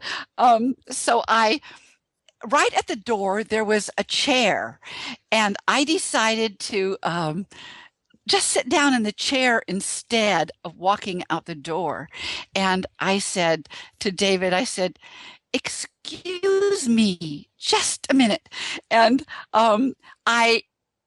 so right at the door, there was a chair, and I decided to just sit down in the chair instead of walking out the door. And I said to David, I said, "Excuse me, just a minute." And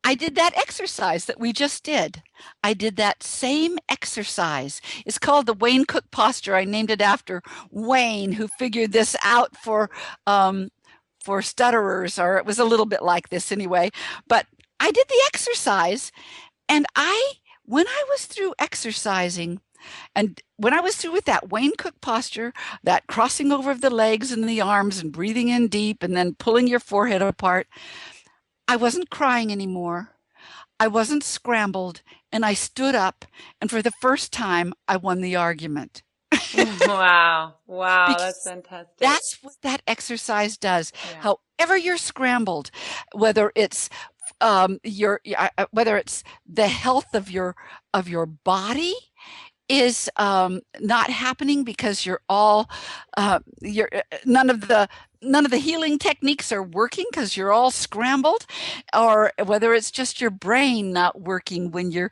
I did that exercise that we just did. I did that same exercise. It's called the Wayne Cook posture. I named it after Wayne, who figured this out for stutterers, or it was a little bit like this anyway. But I did the exercise, and when I was through exercising, and when I was through with that Wayne Cook posture, that crossing over of the legs and the arms and breathing in deep and then pulling your forehead apart, I wasn't crying anymore. I wasn't scrambled, and I stood up, and for the first time, I won the argument. Wow. Wow. That's Because fantastic. that's what that exercise does. Yeah. However you're scrambled, whether it's whether it's the health of your body is not happening because you're all you're none of the none of the healing techniques are working because you're all scrambled, or whether it's just your brain not working when you're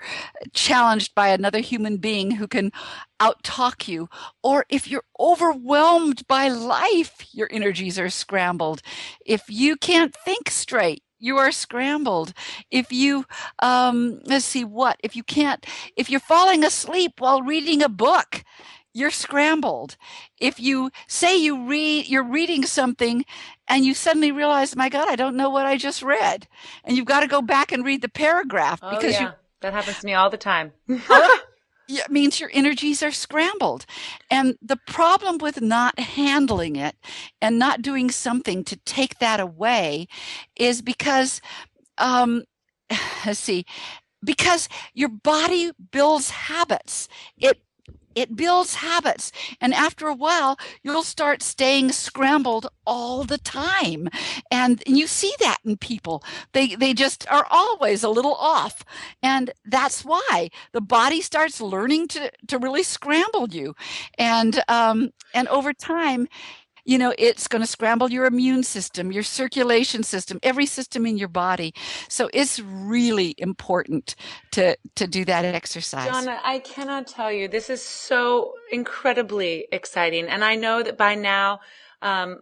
challenged by another human being who can outtalk you, or if you're overwhelmed by life, your energies are scrambled. If you can't think straight, you are scrambled. If you, let's see what, if you can't, if you're falling asleep while reading a book, you're scrambled. If you say you're reading something and you suddenly realize, my God, I don't know what I just read. And you've got to go back and read the paragraph Oh, because you, yeah. That happens to me all the time. oh, it means your energies are scrambled. And the problem with not handling it and not doing something to take that away is because, um, let's see, because your body builds habits. It builds habits. And after a while, you'll start staying scrambled all the time. And you see that in people. They just are always a little off. And that's why the body starts learning to really scramble you. And over time, it's going to scramble your immune system, your circulation system, every system in your body. So it's really important to do that exercise. Donna, I cannot tell you, this is so incredibly exciting. And I know that by now, um,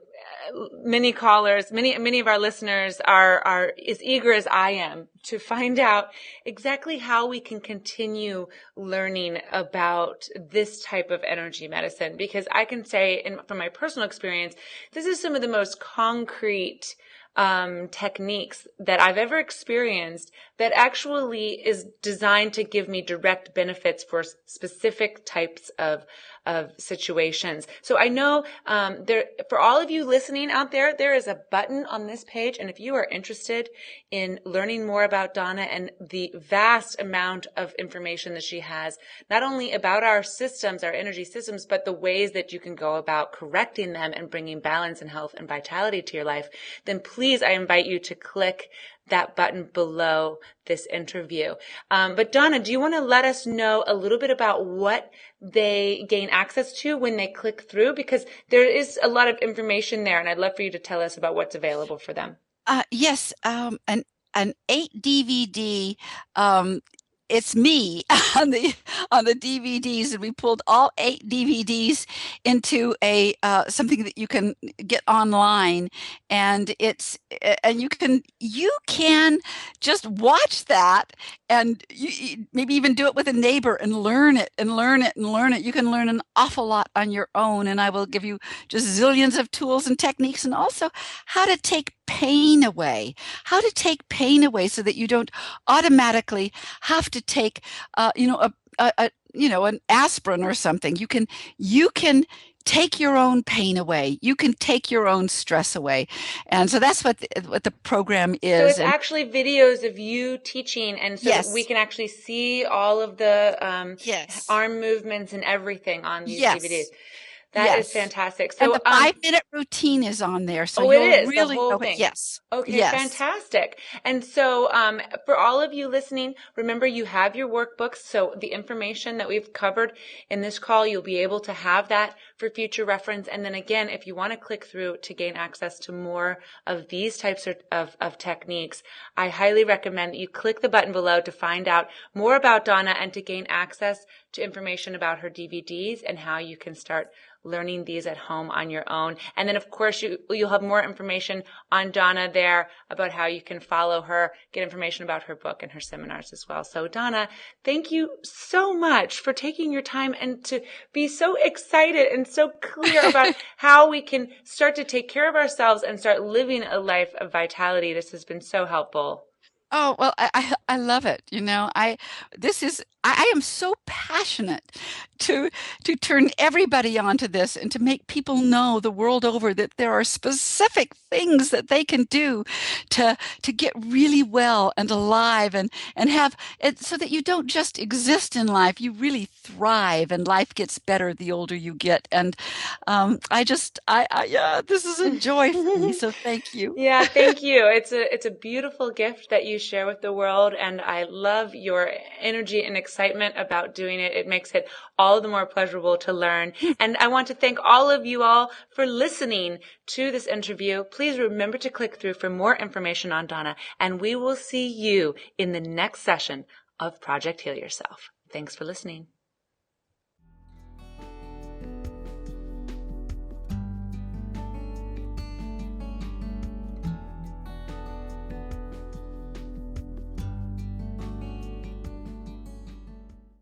many callers, many of our listeners are as eager as I am to find out exactly how we can continue learning about this type of energy medicine. Because I can say, from my personal experience, this is some of the most concrete techniques that I've ever experienced that actually is designed to give me direct benefits for specific types of situations. So I know for all of you listening out there, there is a button on this page, and if you are interested in learning more about Donna and the vast amount of information that she has, not only about our systems, our energy systems, but the ways that you can go about correcting them and bringing balance and health and vitality to your life, then please, I invite you to click that button below this interview. But Donna, do you want to let us know a little bit about what they gain access to when they click through? Because there is a lot of information there, and I'd love for you to tell us about what's available for them. Yes, an 8 DVD. It's me on the DVDs, and we pulled all 8 DVDs into a something that you can get online, and you can just watch that, and you maybe even do it with a neighbor and learn it and learn it and learn it. You can learn an awful lot on your own, and I will give you just zillions of tools and techniques, and also how to take pain away, so that you don't automatically have to take, an aspirin or something. You can take your own pain away. You can take your own stress away, and so that's what the program is. So it's actually videos of you teaching, and so yes, that we can actually see all of the yes, arm movements and everything on these yes. DVDs. That is fantastic. So and the 5-minute routine is on there, so it you'll is really the whole know thing. Yes. Okay, yes. Fantastic. And so for all of you listening, remember you have your workbooks. So the information that we've covered in this call, you'll be able to have that for future reference. And then again, if you want to click through to gain access to more of these types of techniques, I highly recommend that you click the button below to find out more about Donna and to gain access to information about her DVDs and how you can start learning these at home on your own. And then, of course, you'll have more information on Donna there about how you can follow her, get information about her book and her seminars as well. So, Donna, thank you so much for taking your time and to be so excited and so clear about how we can start to take care of ourselves and start living a life of vitality. This has been so helpful. Oh, well, I love it. I am so passionate to turn everybody onto this and to make people know the world over that there are specific things that they can do to get really well and alive and have it so that you don't just exist in life, you really thrive, and life gets better the older you get. And this is a joy for me. So thank you. Yeah, thank you. It's a beautiful gift that you share with the world, and I love your energy and excitement excitement about doing it. It makes it all the more pleasurable to learn. And I want to thank all of you all for listening to this interview. Please remember to click through for more information on Donna, and we will see you in the next session of Project Heal Yourself. Thanks for listening.